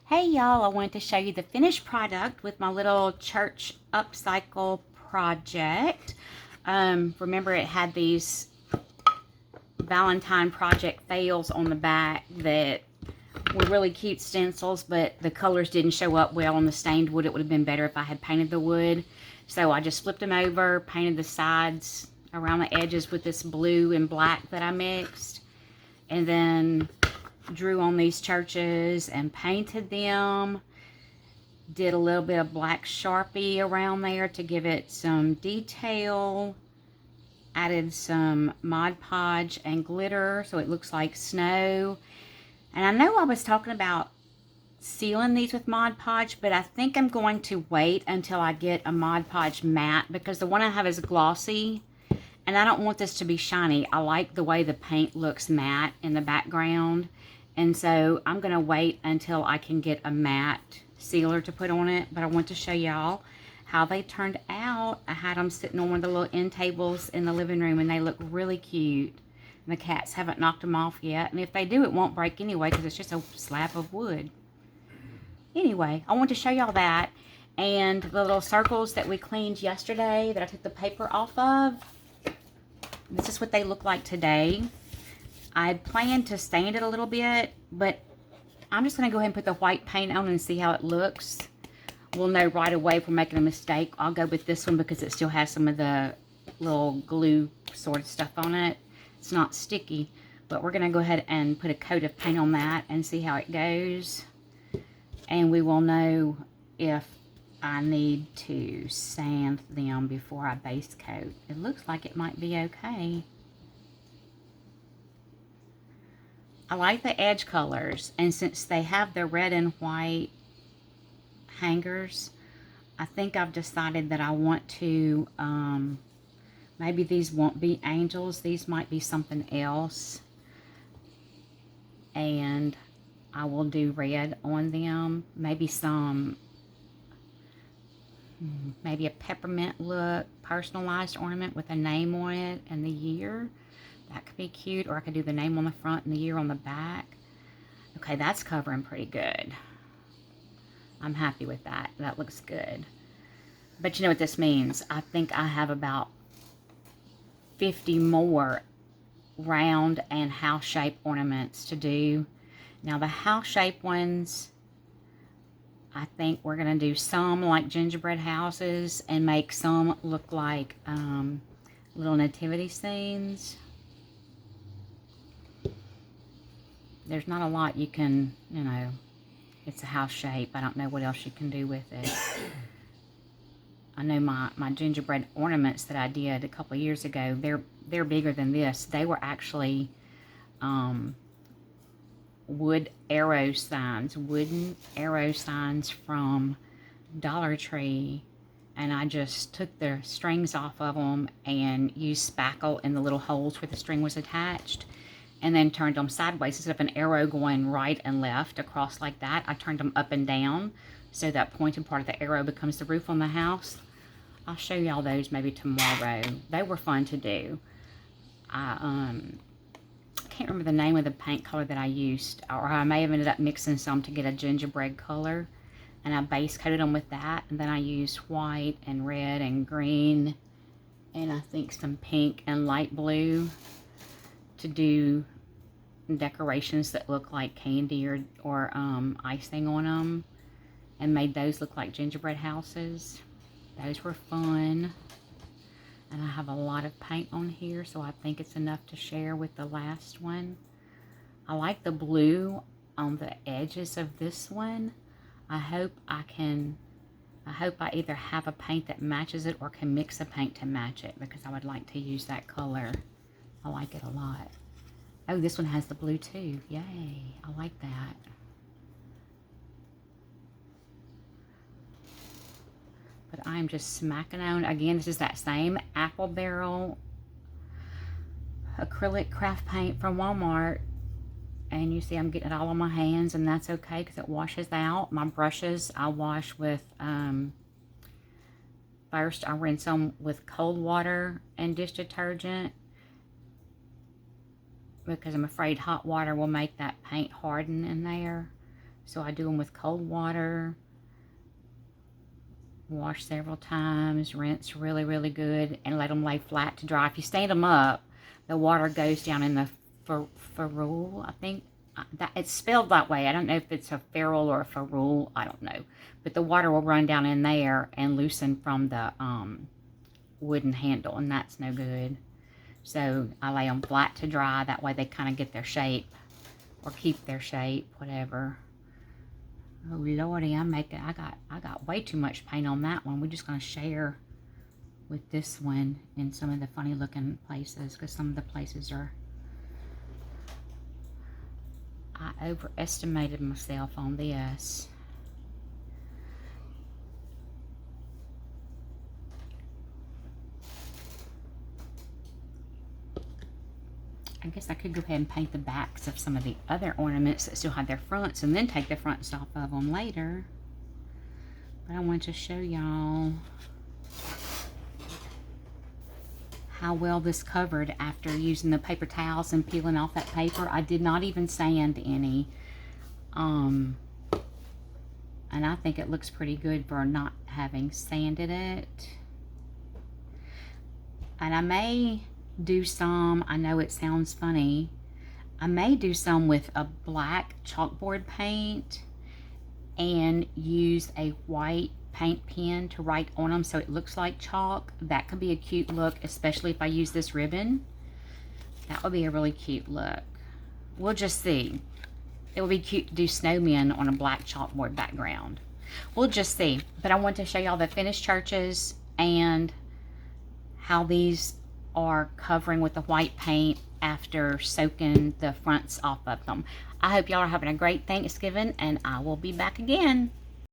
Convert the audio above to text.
Hey y'all, I wanted to show you the finished product with my little church upcycle project. Remember it had these Valentine project fails on the back that were really cute stencils, but the colors didn't show up well on the stained wood. It would have been better if I had painted the wood. So I just flipped them over, painted the sides around the edges with this blue and black that I mixed, and then drew on these churches and painted them. Did a little bit of black Sharpie around there to give it some detail. Added some Mod Podge and glitter so it looks like snow. And I know I was talking about sealing these with Mod Podge, but I think I'm going to wait until I get a Mod Podge matte because the one I have is glossy and I don't want this to be shiny. I like the way the paint looks matte in the background. And so I'm going to wait until I can get a matte sealer to put on it. But I want to show y'all how they turned out. I had them sitting on one of the little end tables in the living room, and they look really cute. And the cats haven't knocked them off yet. And if they do, it won't break anyway because it's just a slab of wood. Anyway, I want to show y'all that. And the little circles that we cleaned yesterday that I took the paper off of. This is what they look like today. I had planned to stain it a little bit, but I'm just going to go ahead and put the white paint on and see how it looks. We'll know right away if we're making a mistake. I'll go with this one because it still has some of the little glue sort of stuff on it. It's not sticky, but we're going to go ahead and put a coat of paint on that and see how it goes. And we will know if I need to sand them before I base coat. It looks like it might be okay. I like the edge colors, and since they have the red and white hangers, I think I've decided that I want to, maybe these won't be angels, these might be something else, and I will do red on them, maybe maybe a peppermint look, personalized ornament with a name on it and the year. That could be cute, or I could do the name on the front and the year on the back. Okay, that's covering pretty good. I'm happy with that. That looks good. But you know what this means? I think I have about 50 more round and house shape ornaments to do. Now the house shape ones, I think we're going to do some like gingerbread houses and make some look like little nativity scenes. There's not a lot you can, you know, it's a house shape. I don't know what else you can do with it. I know my gingerbread ornaments that I did a couple of years ago, they're bigger than this. They were actually wood arrow signs, wooden arrow signs from Dollar Tree. And I just took the strings off of them and used spackle in the little holes where the string was attached. And then turned them sideways. Instead of an arrow going right and left across like that, I turned them up and down so that pointed part of the arrow becomes the roof on the house. I'll show y'all those maybe tomorrow. They were fun to do. I can't remember the name of the paint color that I used, or I may have ended up mixing some to get a gingerbread color, and I base coated them with that, and then I used white and red and green and I think some pink and light blue to do decorations that look like candy or icing on them, and made those look like gingerbread houses. Those were fun. And I have a lot of paint on here, so I think it's enough to share with the last one. I like the blue on the edges of this one. I hope I either have a paint that matches it or can mix a paint to match it, because I would like to use that color. I like it a lot. Oh, this one has the blue too. Yay, I like that. But I'm just smacking on. Again, this is that same apple barrel acrylic craft paint from Walmart. And you see I'm getting it all on my hands, and that's okay because it washes out. My brushes I wash with, first I rinse them with cold water and dish detergent, because I'm afraid hot water will make that paint harden in there. So I do them with cold water, wash several times, rinse really, really good, and let them lay flat to dry. If you stand them up, the water goes down in the ferrule, I think. That it's spelled that way. I don't know if it's a ferrule or a ferrule. I don't know. But the water will run down in there and loosen from the wooden handle, and that's no good. So I lay them flat to dry. That way they kind of get their shape or keep their shape, whatever. Oh Lordy, I got way too much paint on that one. We're just gonna share with this one in some of the funny looking places, because some of the places are, I overestimated myself on this. I guess I could go ahead and paint the backs of some of the other ornaments that still have their fronts and then take the fronts off of them later. But I want to show y'all how well this covered after using the paper towels and peeling off that paper. I did not even sand any. And I think it looks pretty good for not having sanded it. And I may do some, I know it sounds funny, I may do some with a black chalkboard paint and use a white paint pen to write on them so it looks like chalk. That could be a cute look, especially if I use this ribbon. That would be a really cute look. We'll just see. It would be cute to do snowmen on a black chalkboard background. We'll just see. But I want to show y'all the finished churches and how these are covering with the white paint after soaking the fronts off of them. I hope y'all are having a great Thanksgiving, and I will be back again.